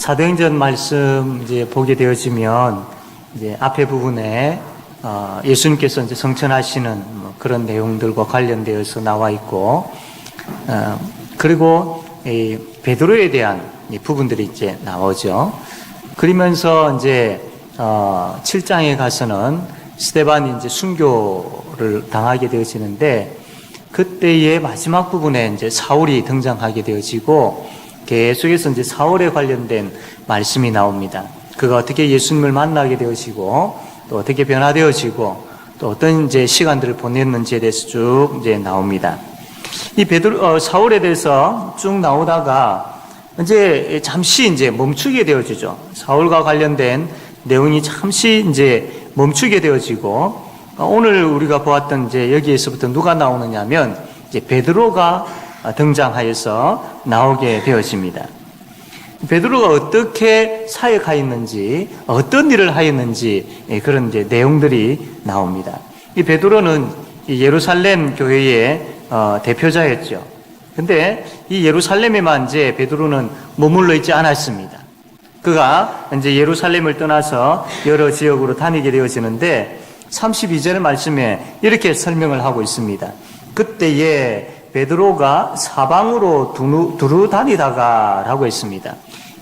사도행전 말씀 이제 보게 되어지면 이제 앞에 부분에 예수님께서 이제 성천하시는 그런 내용들과 관련되어서 나와 있고, 그리고 이 베드로에 대한 이 부분들이 이제 나오죠. 그러면서 이제 7장에 가서는 스데반이 이제 순교를 당하게 되어지는데, 그때의 마지막 부분에 이제 사울이 등장하게 되어지고 계속해서 이제 사울에 관련된 말씀이 나옵니다. 그가 어떻게 예수님을 만나게 되어지고 또 어떻게 변화되어지고 또 어떤 이제 시간들을 보냈는지에 대해서 쭉 이제 나옵니다. 이 사울에 대해서 쭉 나오다가 이제 잠시 이제 멈추게 되어지죠. 사울과 관련된 내용이 잠시 이제 멈추게 되어지고, 오늘 우리가 보았던 이제 여기에서부터 누가 나오느냐면 이제 베드로가 등장하여서 나오게 되어집니다. 베드로가 어떻게 사역하였는지, 어떤 일을 하였는지 그런 이제 내용들이 나옵니다. 이 베드로는 이 예루살렘 교회의 대표자였죠. 근데 이 예루살렘에만 이제 베드로는 머물러 있지 않았습니다. 그가 이제 예루살렘을 떠나서 여러 지역으로 다니게 되어지는데 32절 말씀에 이렇게 설명을 하고 있습니다. 그때에 베드로가 사방으로 두루 다니다가 라고 했습니다.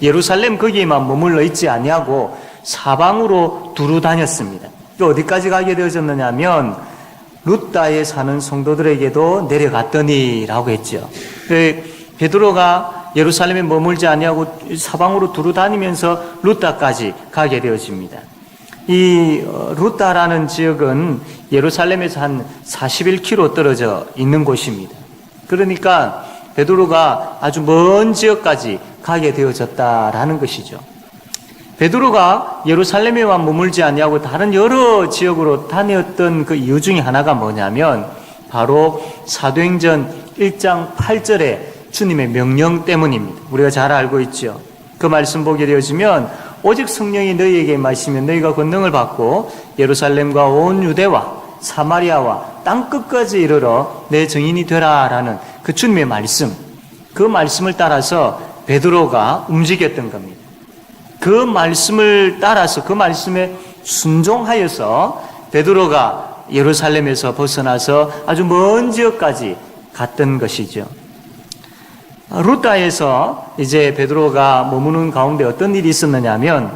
예루살렘 거기에만 머물러 있지 아니하고 사방으로 두루 다녔습니다. 어디까지 가게 되어졌느냐 하면 루다에 사는 성도들에게도 내려갔더니 라고 했죠. 베드로가 예루살렘에 머물지 아니하고 사방으로 두루 다니면서 루다까지 가게 되어집니다. 이 루다라는 지역은 예루살렘에서 한 41km 떨어져 있는 곳입니다. 그러니까 베드로가 아주 먼 지역까지 가게 되어졌다라는 것이죠. 베드로가 예루살렘에만 머물지 아니하고 다른 여러 지역으로 다녔던 그 이유 중에 하나가 뭐냐면 바로 사도행전 1장 8절에 주님의 명령 때문입니다. 우리가 잘 알고 있죠. 그 말씀 보게 되어지면 오직 성령이 너희에게 임하시면 너희가 권능을 받고 예루살렘과 온 유대와 사마리아와 땅끝까지 이르러 내 증인이 되라라는 그 주님의 말씀, 그 말씀을 따라서 베드로가 움직였던 겁니다. 그 말씀을 따라서 그 말씀에 순종하여서 베드로가 예루살렘에서 벗어나서 아주 먼 지역까지 갔던 것이죠. 루다에서 이제 베드로가 머무는 가운데 어떤 일이 있었느냐면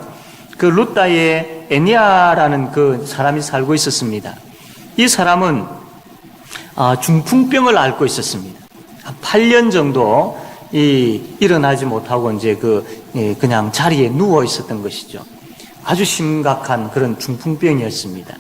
그 루다에 에니아라는 그 사람이 살고 있었습니다. 이 사람은 중풍병을 앓고 있었습니다. 한 8년 정도 일어나지 못하고 이제 그냥 자리에 누워 있었던 것이죠. 아주 심각한 그런 중풍병이었습니다.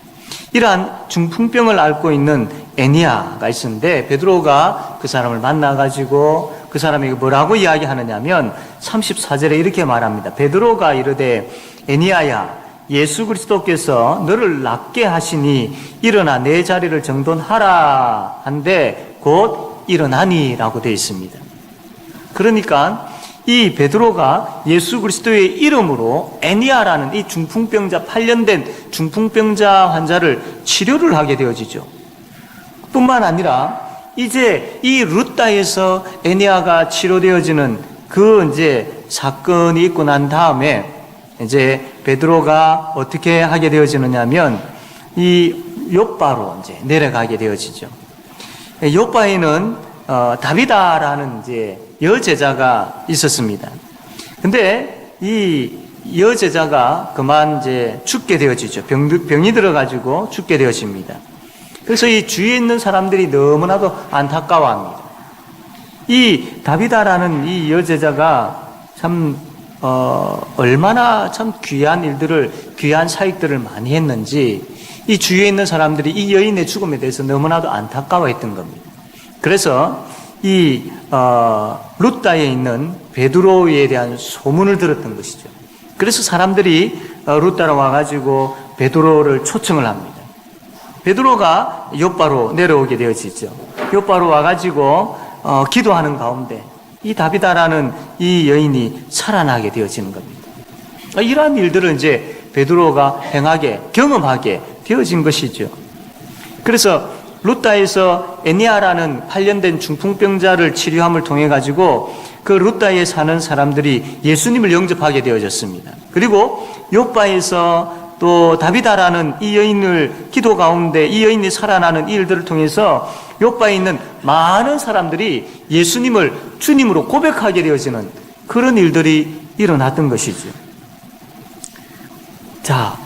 이러한 중풍병을 앓고 있는 에니아가 있었는데 베드로가 그 사람을 만나가지고 그 사람에게 뭐라고 이야기하느냐면 34절에 이렇게 말합니다. 베드로가 이르되 에니아야 예수 그리스도께서 너를 낫게 하시니 일어나 내 자리를 정돈하라 한데 곧 일어나니라고 되어 있습니다. 그러니까 이 베드로가 예수 그리스도의 이름으로 에니아라는 이 중풍병자 8년 된 중풍병자 환자를 치료를 하게 되어지죠. 뿐만 아니라 이제 이 루다에서 에니아가 치료되어지는 그 이제 사건이 있고 난 다음에 이제 베드로가 어떻게 하게 되어지느냐면 이 요빠로 이제 내려가게 되어지죠. 요빠에는 다비다라는 이제 여제자가 있었습니다. 근데 이 여제자가 그만 이제 죽게 되어지죠. 병이 들어가지고 죽게 되어집니다. 그래서 이 주위에 있는 사람들이 너무나도 안타까워합니다. 이 다비다라는 이 여제자가 참 얼마나 참 귀한 사역들을 많이 했는지 이 주위에 있는 사람들이 이 여인의 죽음에 대해서 너무나도 안타까워했던 겁니다. 그래서 이 루다에 있는 베드로에 대한 소문을 들었던 것이죠. 그래서 사람들이 루다로 와가지고 베드로를 초청을 합니다. 베드로가 요빠로 내려오게 되어지죠. 요빠로 와가지고 기도하는 가운데 이 다비다라는 이 여인이 살아나게 되어지는 겁니다. 이러한 일들을 이제 베드로가 경험하게 되어진 것이죠. 그래서 루다에서 에니아라는 8년 된 중풍병자를 치료함을 통해 가지고 그 룻다에 사는 사람들이 예수님을 영접하게 되어졌습니다. 그리고 욥바에서 또 다비다라는 이 여인을 기도 가운데 이 여인이 살아나는 이 일들을 통해서 욥바에 있는 많은 사람들이 예수님을 주님으로 고백하게 되어지는 그런 일들이 일어났던 것이죠. 자,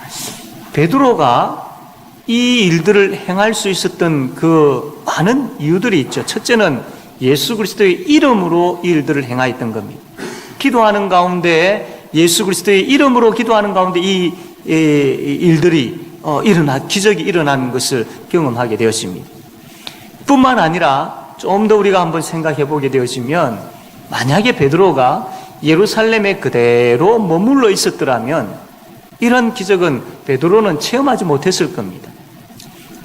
베드로가 이 일들을 행할 수 있었던 그 많은 이유들이 있죠. 첫째는 예수 그리스도의 이름으로 이 일들을 행하였던 겁니다. 기도하는 가운데 예수 그리스도의 이름으로 기도하는 가운데 이 일들이 기적이 일어나는 것을 경험하게 되었습니다. 뿐만 아니라 좀 더 우리가 한번 생각해 보게 되어지면 만약에 베드로가 예루살렘에 그대로 머물러 있었더라면 이런 기적은 베드로는 체험하지 못했을 겁니다.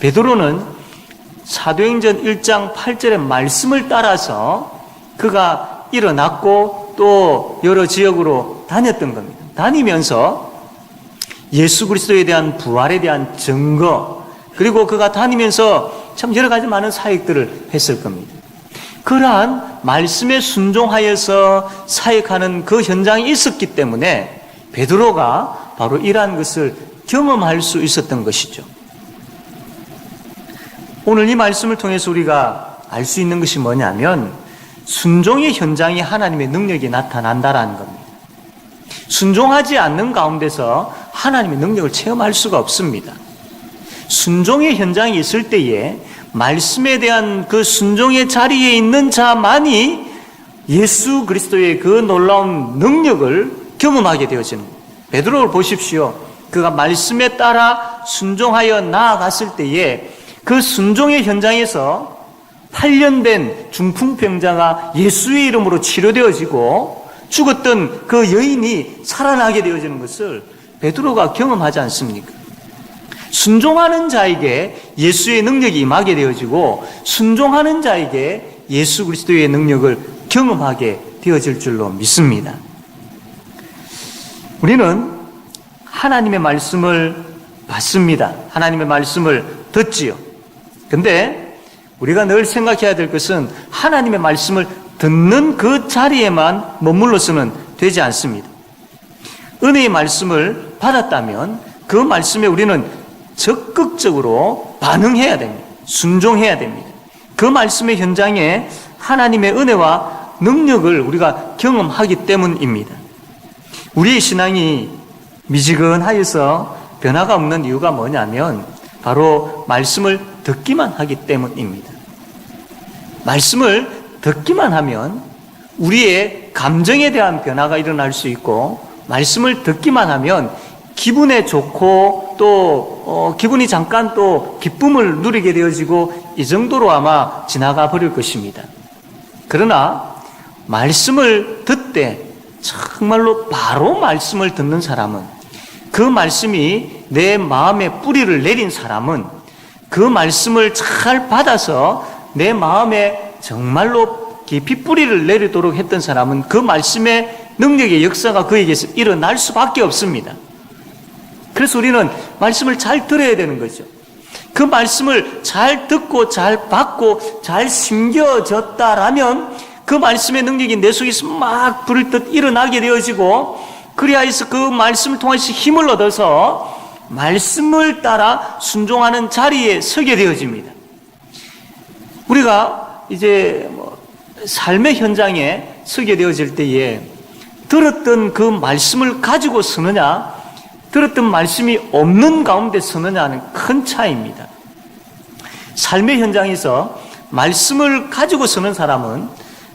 베드로는 사도행전 1장 8절의 말씀을 따라서 그가 일어났고 또 여러 지역으로 다녔던 겁니다. 다니면서 예수 그리스도에 대한 부활에 대한 증거, 그리고 그가 다니면서 참 여러 가지 많은 사역들을 했을 겁니다. 그러한 말씀에 순종하여서 사역하는 그 현장이 있었기 때문에 베드로가 바로 이러한 것을 경험할 수 있었던 것이죠. 오늘 이 말씀을 통해서 우리가 알 수 있는 것이 뭐냐면 순종의 현장이 하나님의 능력이 나타난다라는 겁니다. 순종하지 않는 가운데서 하나님의 능력을 체험할 수가 없습니다. 순종의 현장이 있을 때에 말씀에 대한 그 순종의 자리에 있는 자만이 예수 그리스도의 그 놀라운 능력을 경험하게 되어지는 겁니다. 베드로를 보십시오. 그가 말씀에 따라 순종하여 나아갔을 때에 그 순종의 현장에서 8년 된 중풍병자가 예수의 이름으로 치료되어지고 죽었던 그 여인이 살아나게 되어지는 것을 베드로가 경험하지 않습니까? 순종하는 자에게 예수의 능력이 임하게 되어지고 순종하는 자에게 예수 그리스도의 능력을 경험하게 되어질 줄로 믿습니다. 우리는 하나님의 말씀을 받습니다. 하나님의 말씀을 듣지요. 근데 우리가 늘 생각해야 될 것은 하나님의 말씀을 듣는 그 자리에만 머물러서는 되지 않습니다. 은혜의 말씀을 받았다면 그 말씀에 우리는 적극적으로 반응해야 됩니다. 순종해야 됩니다. 그 말씀의 현장에 하나님의 은혜와 능력을 우리가 경험하기 때문입니다. 우리의 신앙이 미지근하여서 변화가 없는 이유가 뭐냐면 바로 말씀을 듣기만 하기 때문입니다. 말씀을 듣기만 하면 우리의 감정에 대한 변화가 일어날 수 있고 말씀을 듣기만 하면 기분에 좋고 또 기분이 잠깐 또 기쁨을 누리게 되어지고 이 정도로 아마 지나가 버릴 것입니다. 그러나 말씀을 듣되 정말로 바로 말씀을 듣는 사람은 그 말씀이 내 마음에 뿌리를 내린 사람은 그 말씀을 잘 받아서 내 마음에 정말로 깊이 뿌리를 내리도록 했던 사람은 그 말씀의 능력의 역사가 그에게서 일어날 수밖에 없습니다. 그래서 우리는 말씀을 잘 들어야 되는 거죠. 그 말씀을 잘 듣고 잘 받고 잘 심겨졌다라면 그 말씀의 능력이 내 속에서 막 불을 듯 일어나게 되어지고 그리하여서 그 말씀을 통해서 힘을 얻어서 말씀을 따라 순종하는 자리에 서게 되어집니다. 우리가 이제 삶의 현장에 서게 되어질 때에 들었던 그 말씀을 가지고 서느냐 들었던 말씀이 없는 가운데 서느냐는 큰 차이입니다. 삶의 현장에서 말씀을 가지고 서는 사람은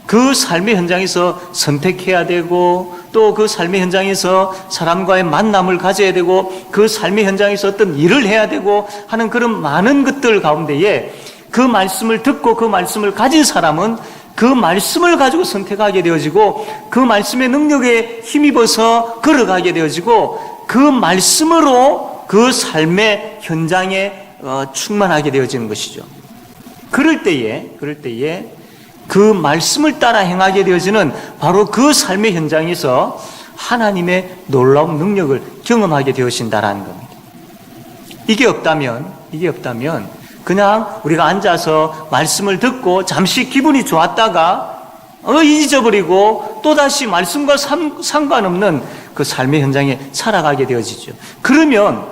그 삶의 현장에서 선택해야 되고 또 그 삶의 현장에서 사람과의 만남을 가져야 되고 그 삶의 현장에서 어떤 일을 해야 되고 하는 그런 많은 것들 가운데에 그 말씀을 듣고 그 말씀을 가진 사람은 그 말씀을 가지고 선택하게 되어지고 그 말씀의 능력에 힘입어서 걸어가게 되어지고 그 말씀으로 그 삶의 현장에 충만하게 되어지는 것이죠. 그럴 때에 그 말씀을 따라 행하게 되어지는 바로 그 삶의 현장에서 하나님의 놀라운 능력을 경험하게 되어진다라는 겁니다. 이게 없다면 그냥 우리가 앉아서 말씀을 듣고 잠시 기분이 좋았다가 잊어버리고 또다시 말씀과 상관없는 그 삶의 현장에 살아가게 되어지죠. 그러면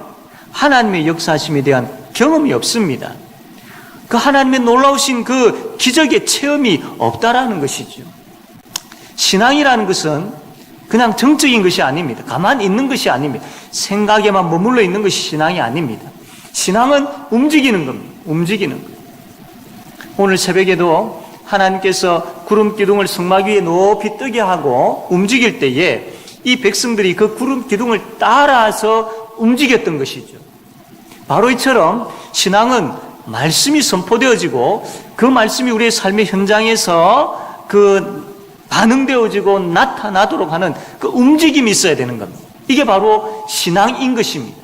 하나님의 역사하심에 대한 경험이 없습니다. 그 하나님의 놀라우신 그 기적의 체험이 없다라는 것이죠. 신앙이라는 것은 그냥 정적인 것이 아닙니다. 가만히 있는 것이 아닙니다. 생각에만 머물러 있는 것이 신앙이 아닙니다. 신앙은 움직이는 겁니다. 움직이는 것. 오늘 새벽에도 하나님께서 구름 기둥을 성막 위에 높이 뜨게 하고 움직일 때에 이 백성들이 그 구름 기둥을 따라서 움직였던 것이죠. 바로 이처럼 신앙은 말씀이 선포되어지고 그 말씀이 우리의 삶의 현장에서 그 반응되어지고 나타나도록 하는 그 움직임이 있어야 되는 겁니다. 이게 바로 신앙인 것입니다.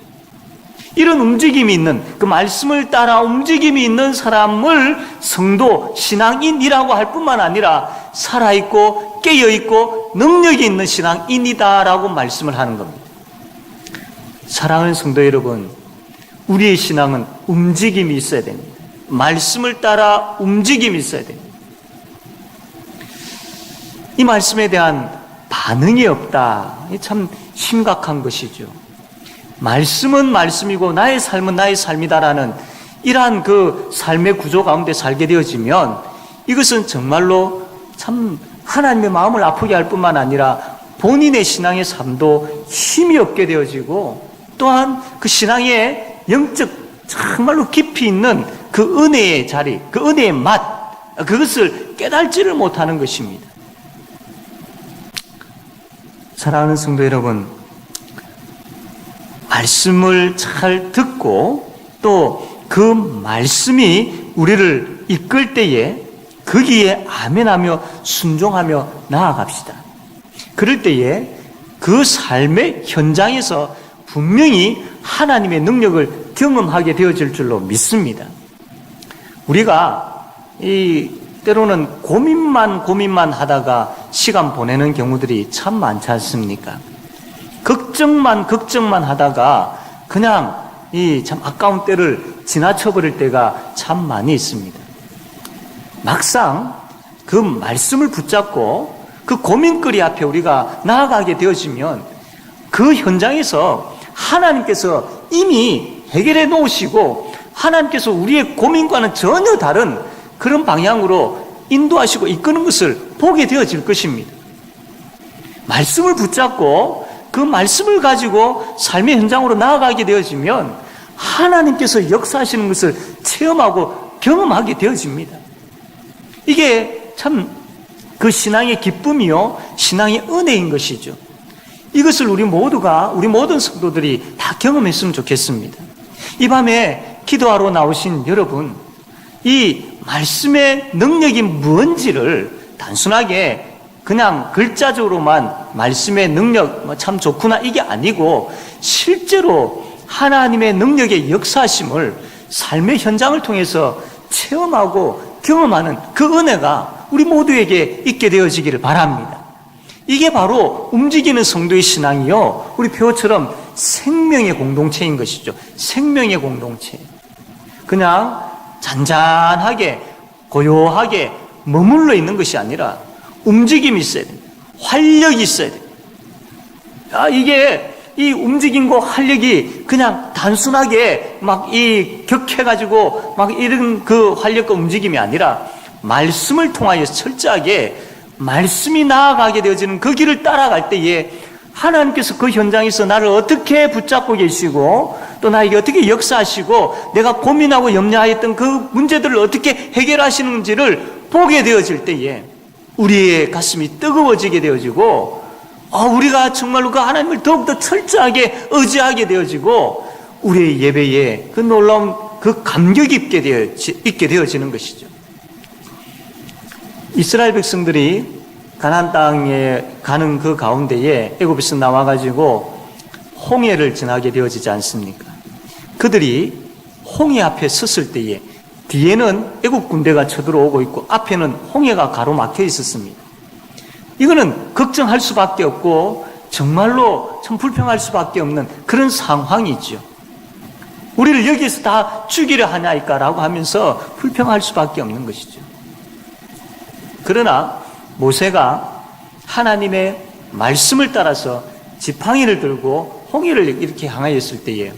이런 움직임이 있는, 그 말씀을 따라 움직임이 있는 사람을 성도, 신앙인이라고 할 뿐만 아니라 살아있고 깨어있고 능력이 있는 신앙인이다라고 말씀을 하는 겁니다. 사랑하는 성도 여러분, 우리의 신앙은 움직임이 있어야 됩니다. 말씀을 따라 움직임이 있어야 됩니다. 이 말씀에 대한 반응이 없다. 참 심각한 것이죠. 말씀은 말씀이고 나의 삶은 나의 삶이다라는 이러한 그 삶의 구조 가운데 살게 되어지면 이것은 정말로 참 하나님의 마음을 아프게 할 뿐만 아니라 본인의 신앙의 삶도 힘이 없게 되어지고 또한 그 신앙의 영적 정말로 깊이 있는 그 은혜의 자리, 그 은혜의 맛, 그것을 깨달지를 못하는 것입니다. 사랑하는 성도 여러분, 말씀을 잘 듣고 또 그 말씀이 우리를 이끌 때에 거기에 아멘하며 순종하며 나아갑시다. 그럴 때에 그 삶의 현장에서 분명히 하나님의 능력을 경험하게 되어질 줄로 믿습니다. 우리가 때로는 고민만 하다가 시간 보내는 경우들이 참 많지 않습니까? 걱정만 하다가 그냥 참 아까운 때를 지나쳐버릴 때가 참 많이 있습니다. 막상 그 말씀을 붙잡고 그 고민거리 앞에 우리가 나아가게 되어지면 그 현장에서 하나님께서 이미 해결해 놓으시고 하나님께서 우리의 고민과는 전혀 다른 그런 방향으로 인도하시고 이끄는 것을 보게 되어질 것입니다. 말씀을 붙잡고 그 말씀을 가지고 삶의 현장으로 나아가게 되어지면 하나님께서 역사하시는 것을 체험하고 경험하게 되어집니다. 이게 참 그 신앙의 기쁨이요, 신앙의 은혜인 것이죠. 이것을 우리 모든 성도들이 다 경험했으면 좋겠습니다. 이 밤에 기도하러 나오신 여러분, 이 말씀의 능력이 뭔지를 단순하게 그냥 글자적으로만 말씀의 능력 참 좋구나 이게 아니고 실제로 하나님의 능력의 역사심을 삶의 현장을 통해서 체험하고 경험하는 그 은혜가 우리 모두에게 있게 되어지기를 바랍니다. 이게 바로 움직이는 성도의 신앙이요, 우리 표어처럼 생명의 공동체인 것이죠. 생명의 공동체. 그냥 잔잔하게 고요하게 머물러 있는 것이 아니라 움직임이 있어야 됩니다. 활력이 있어야 됩니다. 이게 이 움직임과 활력이 그냥 단순하게 막 격해가지고 막 이런 그 활력과 움직임이 아니라 말씀을 통하여 철저하게 말씀이 나아가게 되어지는 그 길을 따라갈 때에 하나님께서 그 현장에서 나를 어떻게 붙잡고 계시고 또 나에게 어떻게 역사하시고 내가 고민하고 염려하였던 그 문제들을 어떻게 해결하시는지를 보게 되어질 때에 우리의 가슴이 뜨거워지게 되어지고 우리가 정말로 그 하나님을 더욱더 철저하게 의지하게 되어지고 우리의 예배에 그 놀라운 그 감격이 있게 되어지는 것이죠. 이스라엘 백성들이 가나안 땅에 가는 그 가운데에 애굽에서 나와가지고 홍해를 지나게 되어지지 않습니까? 그들이 홍해 앞에 섰을 때에 뒤에는 애굽 군대가 쳐들어오고 있고 앞에는 홍해가 가로막혀 있었습니다. 이거는 걱정할 수밖에 없고 정말로 참 불평할 수밖에 없는 그런 상황이죠. 우리를 여기에서 다 죽이려 하냐니까라고 하면서 불평할 수밖에 없는 것이죠. 그러나 모세가 하나님의 말씀을 따라서 지팡이를 들고 홍해를 이렇게 향하였을 때에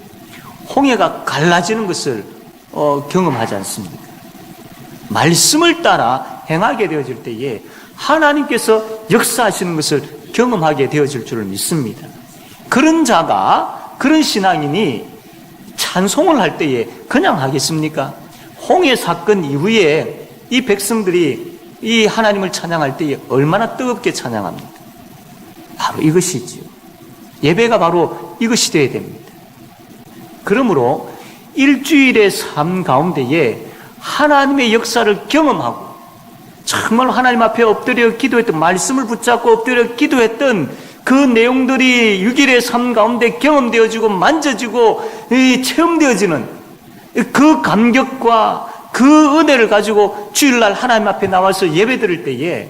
홍해가 갈라지는 것을 경험하지 않습니까? 말씀을 따라 행하게 되어질 때에 하나님께서 역사하시는 것을 경험하게 되어질 줄을 믿습니다. 그런 자가, 그런 신앙인이 찬송을 할 때에 그냥 하겠습니까? 홍해 사건 이후에 이 백성들이 이 하나님을 찬양할 때에 얼마나 뜨겁게 찬양합니다. 바로 이것이지요. 예배가 바로 이것이 되어야 됩니다. 그러므로 일주일의 삶 가운데에 하나님의 역사를 경험하고 정말 하나님 앞에 엎드려 기도했던, 말씀을 붙잡고 엎드려 기도했던 그 내용들이 6일의 삶 가운데 경험되어지고 만져지고 체험되어지는 그 감격과 그 은혜를 가지고 주일날 하나님 앞에 나와서 예배 드릴 때에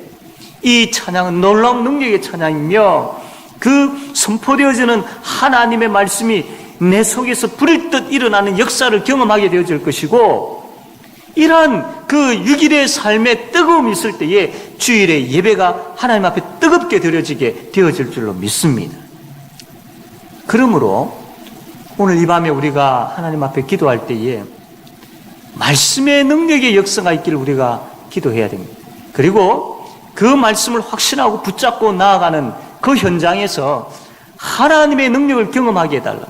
이 찬양은 놀라운 능력의 찬양이며 그 선포되어지는 하나님의 말씀이 내 속에서 불일 듯 일어나는 역사를 경험하게 되어질 것이고, 이러한 그 6일의 삶의 뜨거움이 있을 때에 주일의 예배가 하나님 앞에 뜨겁게 드려지게 되어질 줄로 믿습니다. 그러므로 오늘 이 밤에 우리가 하나님 앞에 기도할 때에 말씀의 능력의 역사가 있기를 우리가 기도해야 됩니다. 그리고 그 말씀을 확신하고 붙잡고 나아가는 그 현장에서 하나님의 능력을 경험하게 해달라.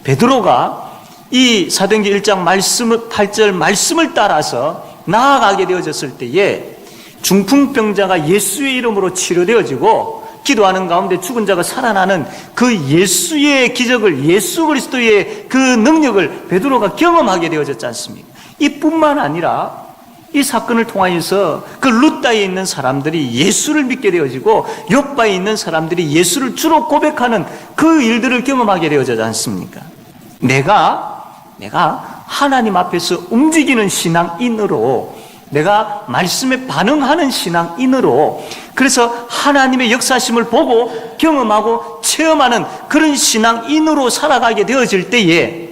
베드로가 이 사도행전 1장 말씀을 8절 말씀을 따라서 나아가게 되어졌을 때에 중풍병자가 예수의 이름으로 치료되어지고 기도하는 가운데 죽은 자가 살아나는 그 예수의 기적을, 예수 그리스도의 그 능력을 베드로가 경험하게 되어졌지 않습니까? 이뿐만 아니라 이 사건을 통하여서 그 룻다에 있는 사람들이 예수를 믿게 되어지고 욥바에 있는 사람들이 예수를 주로 고백하는 그 일들을 경험하게 되어지지 않습니까? 내가 하나님 앞에서 움직이는 신앙인으로, 내가 말씀에 반응하는 신앙인으로, 그래서 하나님의 역사심을 보고 경험하고 체험하는 그런 신앙인으로 살아가게 되어질 때에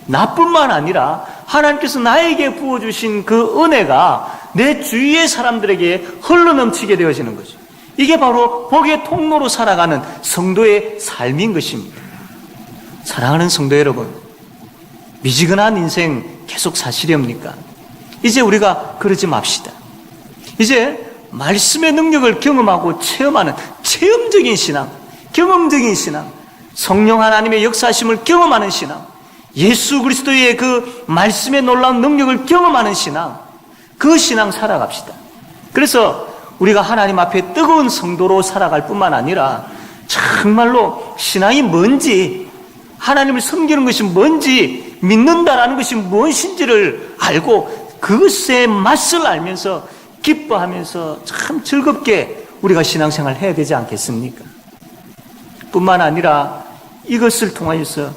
나뿐만 아니라 하나님께서 나에게 부어주신 그 은혜가 내 주위의 사람들에게 흘러넘치게 되어지는 거죠. 이게 바로 복의 통로로 살아가는 성도의 삶인 것입니다. 사랑하는 성도 여러분, 미지근한 인생 계속 사시렵니까? 이제 우리가 그러지 맙시다. 이제 말씀의 능력을 경험하고 체험하는 체험적인 신앙, 경험적인 신앙, 성령 하나님의 역사심을 경험하는 신앙, 예수 그리스도의 그 말씀의 놀라운 능력을 경험하는 신앙, 그 신앙 살아갑시다. 그래서 우리가 하나님 앞에 뜨거운 성도로 살아갈 뿐만 아니라 정말로 신앙이 뭔지, 하나님을 섬기는 것이 뭔지, 믿는다라는 것이 무엇인지를 알고 그것의 맛을 알면서 기뻐하면서 참 즐겁게 우리가 신앙생활을 해야 되지 않겠습니까? 뿐만 아니라 이것을 통하여서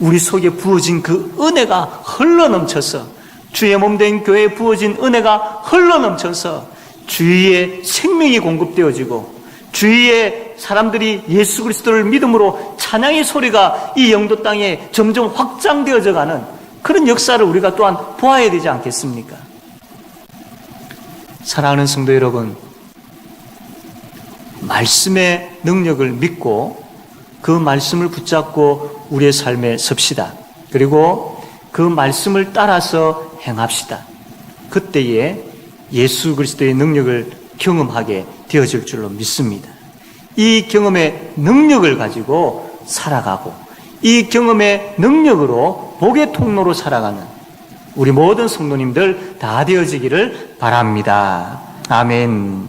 우리 속에 부어진 그 은혜가 흘러넘쳐서, 주의 몸된 교회에 부어진 은혜가 흘러넘쳐서 주위에 생명이 공급되어지고 주위에 사람들이 예수 그리스도를 믿음으로 찬양의 소리가 이 영도 땅에 점점 확장되어져 가는 그런 역사를 우리가 또한 보아야 되지 않겠습니까? 사랑하는 성도 여러분, 말씀의 능력을 믿고 그 말씀을 붙잡고 우리의 삶에 섭시다. 그리고 그 말씀을 따라서 행합시다. 그때에 예수 그리스도의 능력을 경험하게 되어질 줄로 믿습니다. 이 경험의 능력을 가지고 살아가고 이 경험의 능력으로 복의 통로로 살아가는 우리 모든 성도님들 다 되어지기를 바랍니다. 아멘.